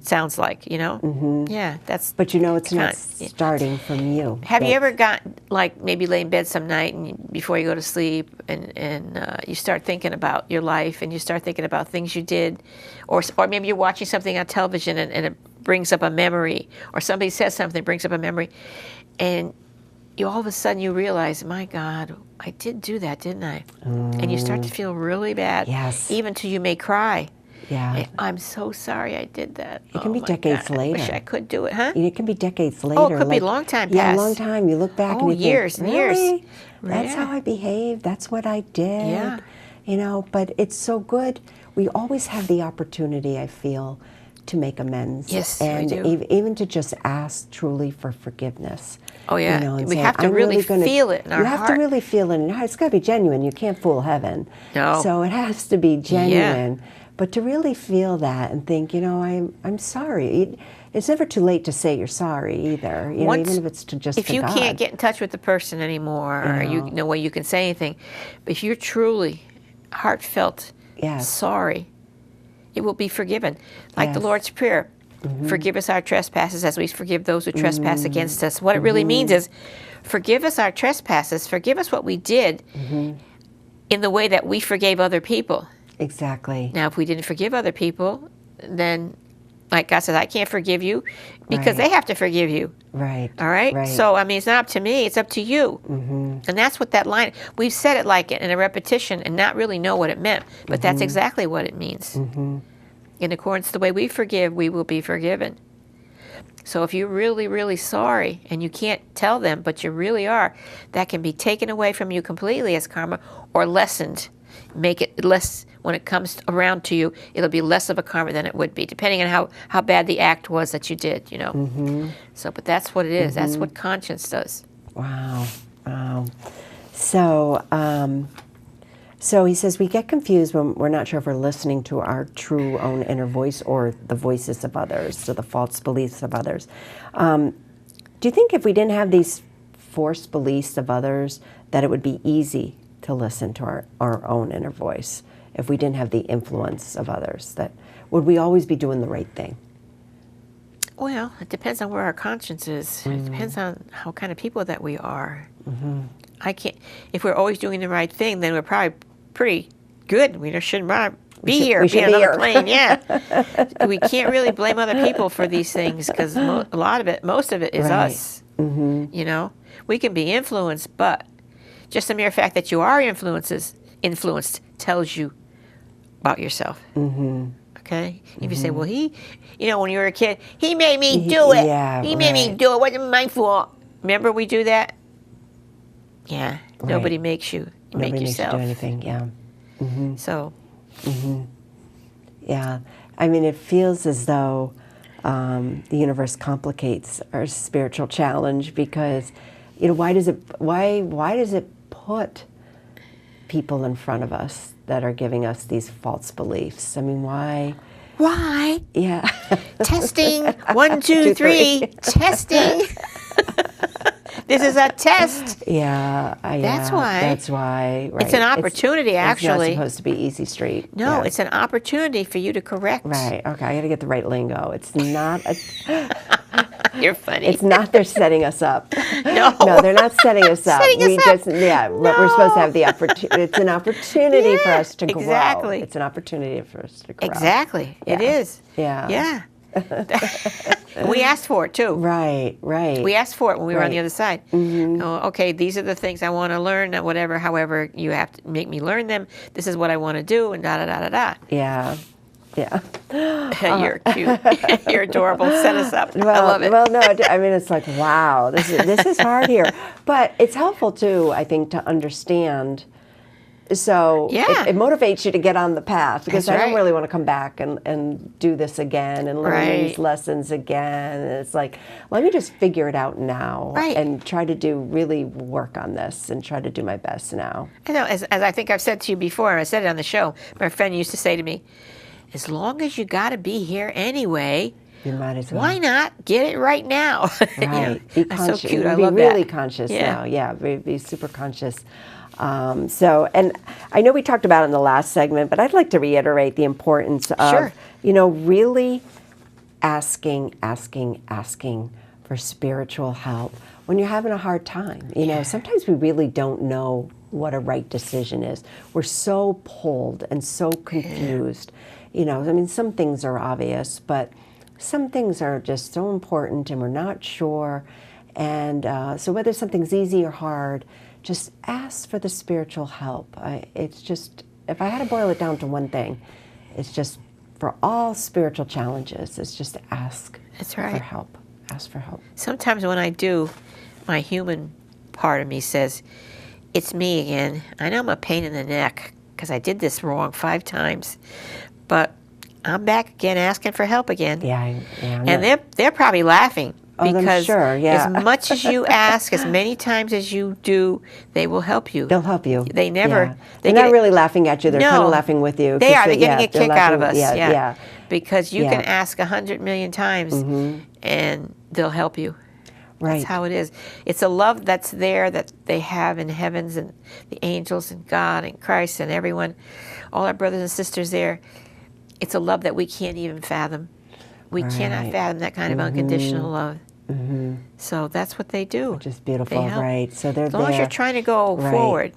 Sounds like, you know? Yeah, that's. But you know it's not starting from you. Have you ever gotten, like, maybe lay in bed some night and before you go to sleep and you start thinking about your life and you start thinking about things you did, or maybe you're watching something on television and it brings up a memory, or somebody says something that brings up a memory, and you all of a sudden you realize, my God, I did do that, didn't I? And you start to feel really bad. Yes. Even till you may cry. Yeah. I'm so sorry I did that. It can be decades later. I wish I could do it, huh? It can be decades later. Oh, it could be a long time past. Yeah, a long time. You look back and you years think, and years. Really? That's how I behaved. That's what I did. Yeah. You know, but it's so good. We always have the opportunity, I feel, to make amends. Yes, and we do. Even to just ask truly for forgiveness. Oh, yeah. You know, and We say, have to I'm really gonna, feel it in our You have heart. to really feel it in your heart. It's got to be genuine. You can't fool heaven. No. So it has to be genuine. But to really feel that and think, I'm sorry. It's never too late to say you're sorry either. You know, even if it's just if to you God. can't get in touch with the person anymore, or no way you can say anything, but if you're truly heartfelt sorry, it will be forgiven. Like the Lord's Prayer, forgive us our trespasses as we forgive those who trespass against us. What it really means is, forgive us our trespasses, forgive us what we did in the way that we forgave other people. Exactly. Now, if we didn't forgive other people, then, like God says, I can't forgive you because they have to forgive you. Right. All right? Right. So, I mean, it's not up to me, it's up to you. And that's what that line, we've said it like it in a repetition and not really know what it meant, but that's exactly what it means. In accordance to the way we forgive, we will be forgiven. So if you're really, really sorry and you can't tell them, but you really are, that can be taken away from you completely as karma or lessened. Make it less, when it comes around to you, it'll be less of a karma than it would be, depending on how bad the act was that you did, you know. So, but that's what it is. That's what conscience does. Wow. Wow. So he says we get confused when we're not sure if we're listening to our true own inner voice or the voices of others, so the false beliefs of others. Do you think if we didn't have these forced beliefs of others, that it would be easy to listen to our own inner voice? If we didn't have the influence of others, that would we always be doing the right thing? Well, it depends on where our conscience is. It depends on how kind of people that we are. If we're always doing the right thing, then we're probably pretty good. We shouldn't be here, be on another plane. Yeah. We can't really blame other people for these things because most of it is us. You know, we can be influenced, but just the mere fact that you are influenced tells you about yourself. Okay? If you say, well, when you were a kid, he made me do it. Yeah, he made me do it. It wasn't my fault. Remember we do that? Yeah. Nobody makes you. You Nobody make makes yourself. you do anything, yeah. So. Yeah. I mean, it feels as though the universe complicates our spiritual challenge because, why does it put people in front of us that are giving us these false beliefs? I mean, why? Why? Yeah. Testing. 1, 2, 3. Testing. This is a test. Yeah. That's why. That's why. Right. It's an opportunity, actually. It's not supposed to be easy street. No, Yeah. It's an opportunity for you to correct. Right. Okay. I got to get the right lingo. It's not a. You're funny. It's not they're setting us up. No. No, they're not setting us up. Setting us up. We're supposed to have the opportunity. It's an opportunity for us to grow. Exactly. It's an opportunity for us to grow. Exactly. Yeah. It is. Yeah. Yeah. We asked for it too. Right. We asked for it when we were on the Right. other side. Oh, okay, these are the things I want to learn, whatever, however you have to make me learn them. This is what I want to do, and da-da-da-da-da. Yeah. Yeah. You're cute. You're adorable. Set us up. Well, I love it. Well, no, I mean, it's like, wow, this is hard here. But it's helpful, too, I think, to understand. So Yeah. it motivates you to get on the path because That's I don't right. really want to come back and do this again and learn Right. these lessons again. And it's like, let me just figure it out now Right. and try to really work on this and try to do my best now. I know, as I think I've said to you before, and I said it on the show, my friend used to say to me, as long as you got to be here anyway, You might as well. why not get it right now? You know, Right. Be that's conscious. so cute. I be love really that. conscious Yeah. now. Yeah, be super conscious. And I know we talked about it in the last segment, but I'd like to reiterate the importance of, Sure. really asking for spiritual help when you're having a hard time. Sometimes we really don't know what a right decision is. We're so pulled and so confused. Some things are obvious, but some things are just so important and we're not sure. And so whether something's easy or hard, just ask for the spiritual help. If I had to boil it down to one thing, it's just for all spiritual challenges, it's just to ask That's right. for help. Ask for help. Sometimes when I do, my human part of me says, it's me again. I know I'm a pain in the neck because I did this wrong 5 times, but I'm back again asking for help again. Yeah. And they're probably laughing Oh, I'm because sure, yeah. as much as you ask, as many times as you do, they will help you. They'll help you. They never. Yeah. They They're get not really laughing at you. They're kind No. of laughing with you. They 'cause are. They're getting a they're kick out of laughing- us. Yeah. Because you Yeah. can ask 100 million times, and they'll help you. Right. That's how it is. It's a love that's there that they have in heavens and the angels and God and Christ and everyone, all our brothers and sisters there. It's a love that we can't even fathom. We cannot Right. fathom that kind of unconditional love. So that's what they do. Which is beautiful, They help. right? So they're As long as you're trying to go Right. forward,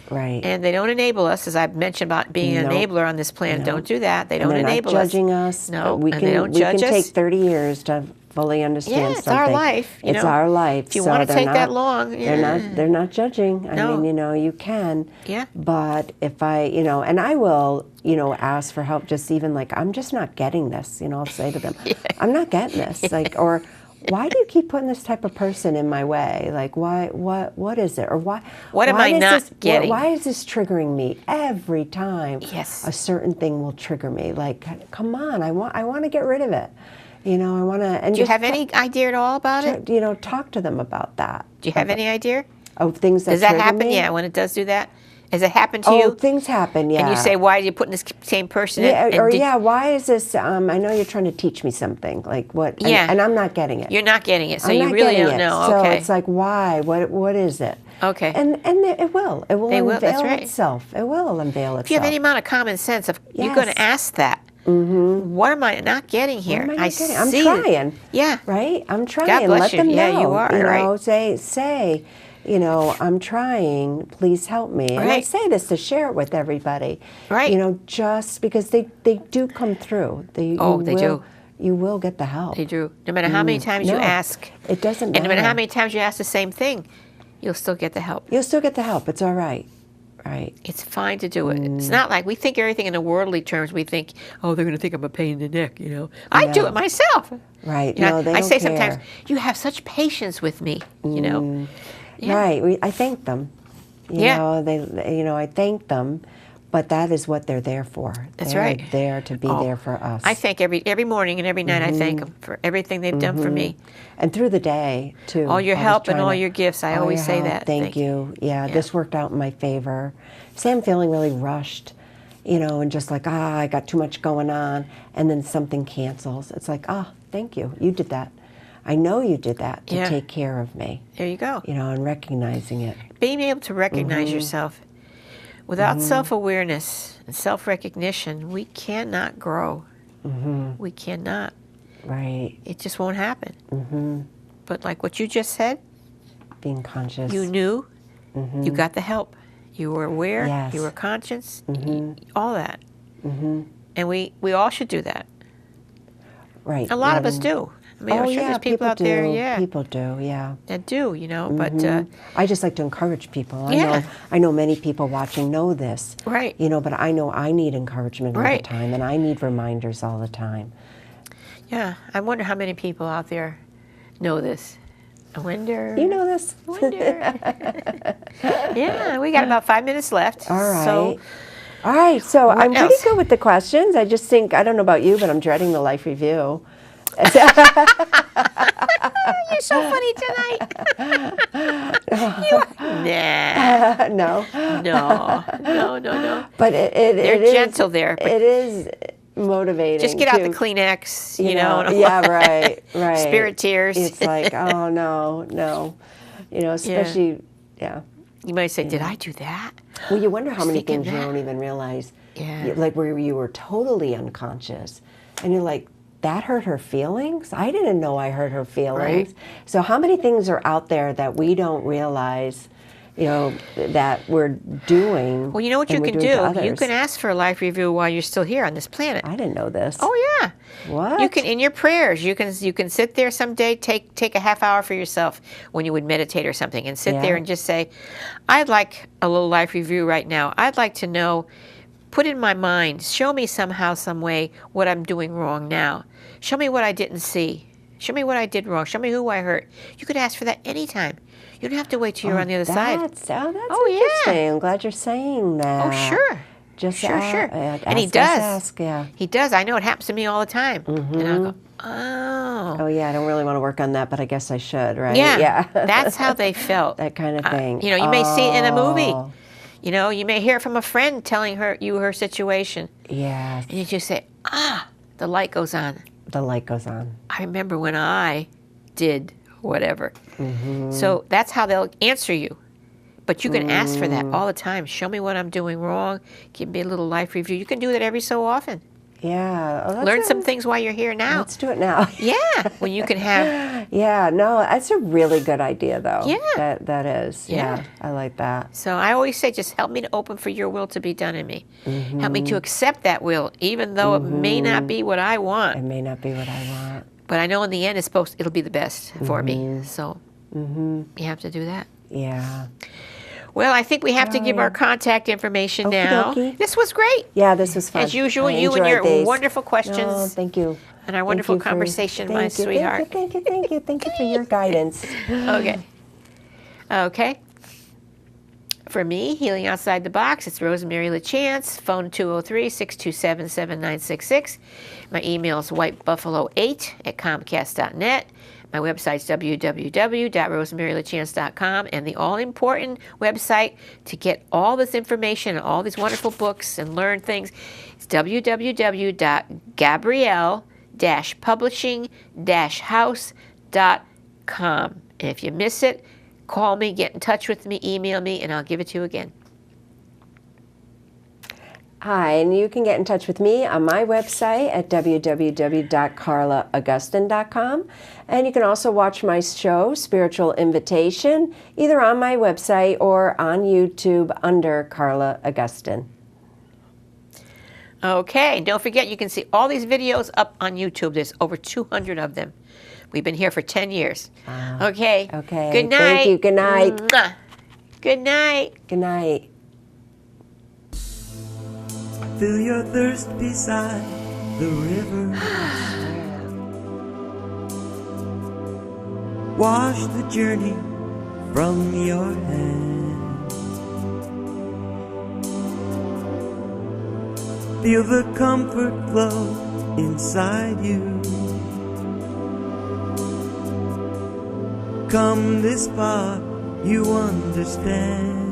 right. and they don't enable us, as I've mentioned about being an Nope. enable on this planet. Don't do that. They And don't they're enable not judging us. No, we and can they don't judge us. take 30 years to fully understand Yeah, it's something. our life, It's our life. If you so want to they're take not, that long, they're not judging. No. I mean, you can. Yeah. But if and I will, ask for help. Just even like I'm just not getting this. I'll say to them, I'm not getting this. Or why do you keep putting this type of person in my way? Like, why? What is it? Or why? What am why I is not this, getting? Why is this triggering me every time? Yes. A certain thing will trigger me. Like, come on, I want to get rid of it. I want to. And Do you just have any idea at all about it? talk to them about that. Do you have any idea? Of things that Does that trigger happen? me? Yeah, when it does do that? Has it happened to Oh, you? things happen. Yeah. And you say, why are you putting this same person in? Yeah, And or did- why is this? I know you're trying to teach me something. Like what? Yeah. And I'm not getting it. You're not getting it, so I'm you not really getting don't it. know. So Okay. it's like, why? What is it? Okay. And it will. It will They will, unveil that's right. itself. It will unveil itself. If you have any amount of common sense, you're going Yes. to ask that. What am I not getting here? What am I not getting? I'm see it. trying. Yeah. Right? I'm trying. God bless Let you. them know. Yeah, you are, right. Say, I'm trying. Please help me. And I Right. say this to share it with everybody. Right. Just because they do come through. They will, do. You will get the help. They do. No matter how many times you No, ask. it doesn't And no matter how matter. many times you ask the same thing, you'll still get the help. You'll still get the help. It's all right. Right. It's fine to do it. It's not like we think everything in the worldly terms. We think, oh, they're going to think I'm a pain in the neck, I do it myself. Right. No, they I don't say care. sometimes, you have such patience with me, Yeah. Right. I thank them. Yeah. I thank them, But that is what they're there for. That's they're right. there to be there for us. I thank every morning and every night. I thank them for everything they've done for me. And through the day, too. All your I was help and trying all to- your gifts. I all always your say help. that. Thank you. Yeah, this worked out in my favor. Say I'm feeling really rushed, and just like, I got too much going on, and then something cancels. It's like, thank you. You did that. I know you did that to take care of me. There you go. And recognizing it. Being able to recognize yourself. Without self-awareness and self-recognition, we cannot grow. We cannot. Right. It just won't happen. But like what you just said, Being conscious. you knew, you got the help. You were aware, Yes. you were conscious, all that. And we all should do that. Right. A lot of us do. I mean, I'm sure there's people out there, People do, that do, but I just like to encourage people. Yeah. I know many people watching know this. Right. But I know I need encouragement all the Right. time, and I need reminders all the time. yeah, I wonder how many people out there know this. I wonder. You know this? I wonder. Yeah, we got about 5 minutes left. All right. So, All right, so what I'm pretty else? good with the questions. I just think, I don't know about you, but I'm dreading the life review. you're so funny tonight. Nah. No. But They're it is, gentle there. But it is motivating. just get out the to, Kleenex, Yeah, right. Spirit tears. It's like, oh, no. Especially, yeah. You might say, did I do that? Well, you wonder how many thinking things you that. don't even realize. Yeah. Like where you were totally unconscious. And you're like, that hurt her feelings? I didn't know I hurt her feelings. Right. So how many things are out there that we don't realize, that we're doing? Well, you know what you and we're can doing to do? You others? can ask for a life review while you're still here on this planet. I didn't know this. Oh yeah. What? You can in your prayers. You can sit there someday. Take a half hour for yourself when you would meditate or something, and sit there and just say, "I'd like a little life review right now. I'd like to know. Put in my mind. Show me somehow, some way what I'm doing wrong now. Show me what I didn't see. Show me what I did wrong. Show me who I hurt." You could ask for that anytime. You don't have to wait till you're on the other side. That's Oh, yeah. interesting. I'm glad you're saying that. Oh sure. Just Sure. And he ask, does. ask, yeah. He does. I know it happens to me all the time. And I go, oh. Oh yeah, I don't really want to work on that, but I guess I should, right? Yeah. That's how they felt. That kind of thing. You may see it in a movie. Oh. You may hear from a friend telling her situation. Yes. And you just say, the light goes on. The light goes on. I remember when I did whatever. Mm-hmm. So that's how they'll answer you. But you can ask for that all the time. Show me what I'm doing wrong. Give me a little life review. You can do that every so often. Yeah. Oh, Learn some things while you're here now. Let's do it now. Yeah, when you can have. Yeah, no, that's a really good idea, though. Yeah. That is. Yeah. I like that. So I always say, just help me to open for your will to be done in me. Help me to accept that will, even though it may not be what I It want. may not be what I want. But I know in the end it'll be the best for me. So you have to do that. Yeah. Well, I think we have to give our contact information now. Okey-dokey. This was great. Yeah, this was fun. As usual, I you and enjoyed your these. wonderful questions. Oh, thank you. And our wonderful Thank you conversation, my thank you, sweetheart. Thank you. Thank you for your guidance. Okay. For me, Healing Outside the Box, it's Rosemary LaChance, phone 203-627-7966. My email is whitebuffalo8@comcast.net. My website's www.rosemarylachance.com, and the all-important website to get all this information and all these wonderful books and learn things is www.gabrielle-publishing-house.com. And if you miss it, call me, get in touch with me, email me, and I'll give it to you again. Hi, and you can get in touch with me on my website at www.carlaaugustin.com. And you can also watch my show, Spiritual Invitation, either on my website or on YouTube under Carla Augustin. Okay, don't forget you can see all these videos up on YouTube. There's over 200 of them. We've been here for 10 years. Okay. Okay. Good night. Thank you. Good night. Mwah. Good night. Good night. Feel your thirst beside the river. Wash the journey from your hands. Feel the comfort flow inside you. Come this far, you understand.